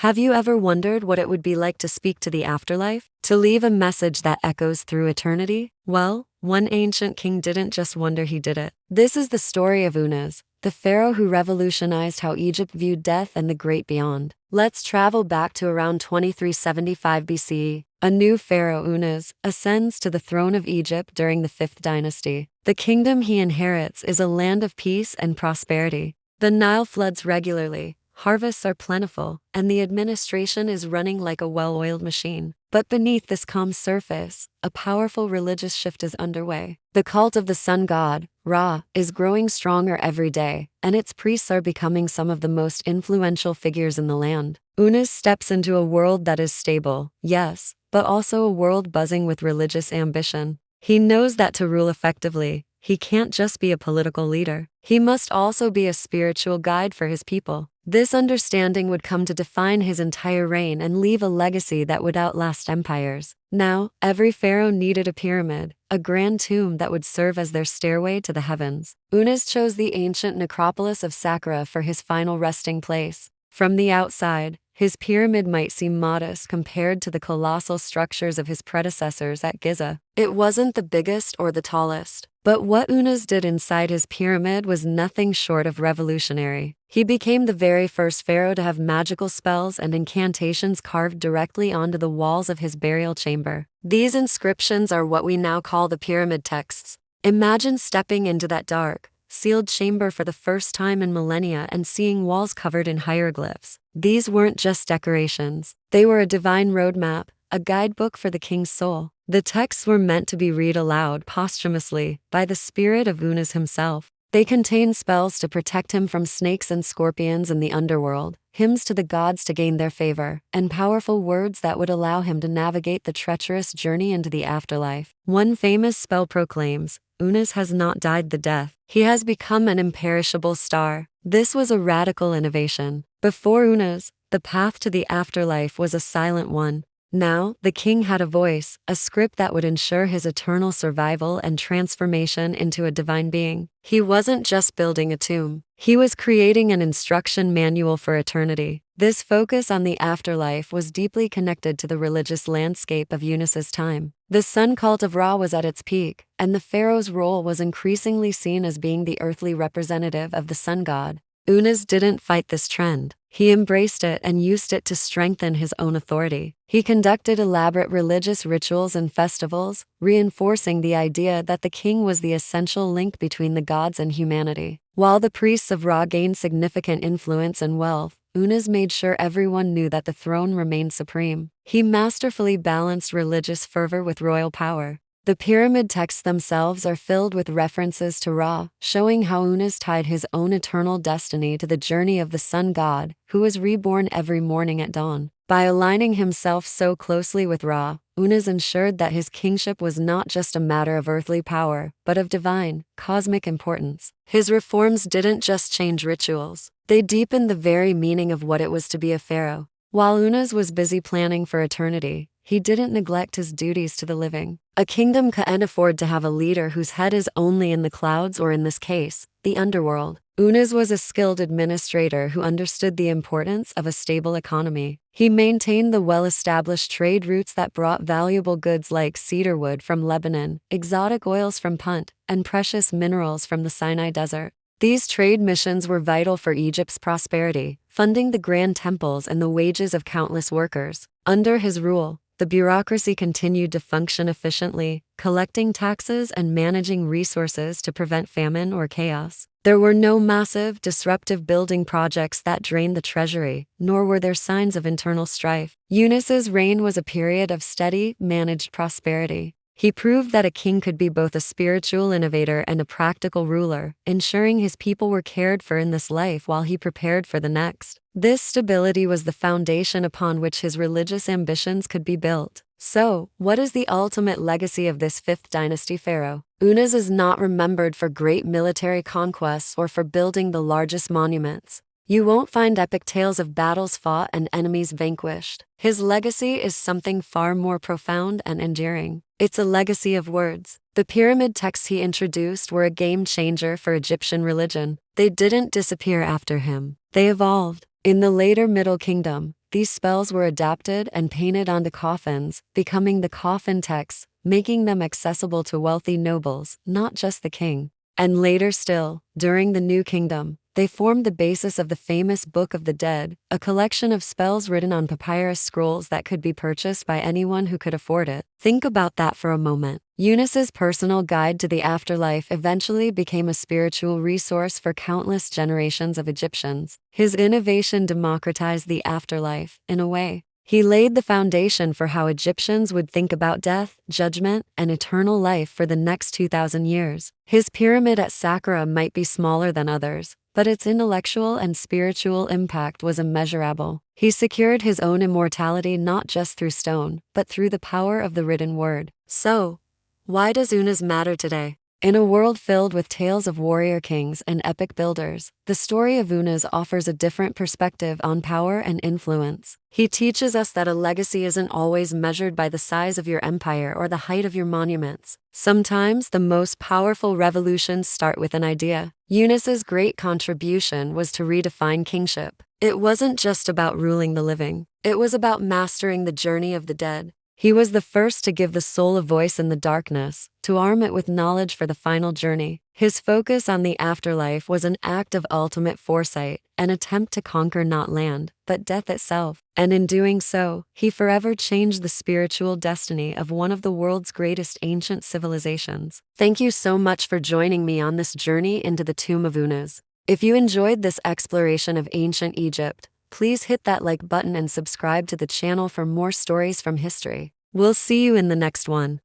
Have you ever wondered what it would be like to speak to the afterlife? To leave a message that echoes through eternity? Well, one ancient king didn't just wonder, he did it. This is the story of Unas, the pharaoh who revolutionized how Egypt viewed death and the great beyond. Let's travel back to around 2375 BCE. A new pharaoh, Unas, ascends to the throne of Egypt during the 5th dynasty. The kingdom he inherits is a land of peace and prosperity. The Nile floods regularly, harvests are plentiful, and the administration is running like a well-oiled machine. But beneath this calm surface, a powerful religious shift is underway. The cult of the sun god, Ra, is growing stronger every day, and its priests are becoming some of the most influential figures in the land. Unas steps into a world that is stable, yes, but also a world buzzing with religious ambition. He knows that to rule effectively, he can't just be a political leader. He must also be a spiritual guide for his people. This understanding would come to define his entire reign and leave a legacy that would outlast empires. Now, every pharaoh needed a pyramid, a grand tomb that would serve as their stairway to the heavens. Unas chose the ancient necropolis of Saqqara for his final resting place. From the outside, his pyramid might seem modest compared to the colossal structures of his predecessors at Giza. It wasn't the biggest or the tallest. But what Unas did inside his pyramid was nothing short of revolutionary. He became the very first pharaoh to have magical spells and incantations carved directly onto the walls of his burial chamber. These inscriptions are what we now call the pyramid texts. Imagine stepping into that dark, sealed chamber for the first time in millennia and seeing walls covered in hieroglyphs. These weren't just decorations. They were a divine roadmap, a guidebook for the king's soul. The texts were meant to be read aloud posthumously by the spirit of Unas himself. They contained spells to protect him from snakes and scorpions in the underworld, hymns to the gods to gain their favor, and powerful words that would allow him to navigate the treacherous journey into the afterlife. One famous spell proclaims, "Unas has not died the death. He has become an imperishable star." This was a radical innovation. Before Unas, the path to the afterlife was a silent one. Now, the king had a voice, a script that would ensure his eternal survival and transformation into a divine being. He wasn't just building a tomb. He was creating an instruction manual for eternity. This focus on the afterlife was deeply connected to the religious landscape of Unas's time. The sun cult of Ra was at its peak, and the pharaoh's role was increasingly seen as being the earthly representative of the sun god. Unas didn't fight this trend. He embraced it and used it to strengthen his own authority. He conducted elaborate religious rituals and festivals, reinforcing the idea that the king was the essential link between the gods and humanity. While the priests of Ra gained significant influence and wealth, Unas made sure everyone knew that the throne remained supreme. He masterfully balanced religious fervor with royal power. The pyramid texts themselves are filled with references to Ra, showing how Unas tied his own eternal destiny to the journey of the sun god, who was reborn every morning at dawn. By aligning himself so closely with Ra, Unas ensured that his kingship was not just a matter of earthly power, but of divine, cosmic importance. His reforms didn't just change rituals. They deepened the very meaning of what it was to be a pharaoh. While Unas was busy planning for eternity, he didn't neglect his duties to the living. A kingdom can't afford to have a leader whose head is only in the clouds, or in this case, the underworld. Unas was a skilled administrator who understood the importance of a stable economy. He maintained the well-established trade routes that brought valuable goods like cedar wood from Lebanon, exotic oils from Punt, and precious minerals from the Sinai Desert. These trade missions were vital for Egypt's prosperity, funding the grand temples and the wages of countless workers. Under his rule, the bureaucracy continued to function efficiently, collecting taxes and managing resources to prevent famine or chaos. There were no massive, disruptive building projects that drained the treasury, nor were there signs of internal strife. Unas's reign was a period of steady, managed prosperity. He proved that a king could be both a spiritual innovator and a practical ruler, ensuring his people were cared for in this life while he prepared for the next. This stability was the foundation upon which his religious ambitions could be built. So, what is the ultimate legacy of this 5th dynasty pharaoh? Unas is not remembered for great military conquests or for building the largest monuments. You won't find epic tales of battles fought and enemies vanquished. His legacy is something far more profound and enduring. It's a legacy of words. The pyramid texts he introduced were a game changer for Egyptian religion. They didn't disappear after him. They evolved. In the later Middle Kingdom, these spells were adapted and painted onto coffins, becoming the coffin texts, making them accessible to wealthy nobles, not just the king. And later still, during the New Kingdom, they formed the basis of the famous Book of the Dead, a collection of spells written on papyrus scrolls that could be purchased by anyone who could afford it. Think about that for a moment. Eunice's personal guide to the afterlife eventually became a spiritual resource for countless generations of Egyptians. His innovation democratized the afterlife, in a way. He laid the foundation for how Egyptians would think about death, judgment, and eternal life for the next 2,000 years. His pyramid at Saqqara might be smaller than others, but its intellectual and spiritual impact was immeasurable. He secured his own immortality not just through stone, but through the power of the written word. So, why does Unas matter today? In a world filled with tales of warrior kings and epic builders, the story of Unas offers a different perspective on power and influence. He teaches us that a legacy isn't always measured by the size of your empire or the height of your monuments. Sometimes the most powerful revolutions start with an idea. Unas's great contribution was to redefine kingship. It wasn't just about ruling the living. It was about mastering the journey of the dead. He was the first to give the soul a voice in the darkness, to arm it with knowledge for the final journey. His focus on the afterlife was an act of ultimate foresight, an attempt to conquer not land, but death itself. And in doing so, he forever changed the spiritual destiny of one of the world's greatest ancient civilizations. Thank you so much for joining me on this journey into the tomb of Unas. If you enjoyed this exploration of ancient Egypt, please hit that like button and subscribe to the channel for more stories from history. We'll see you in the next one.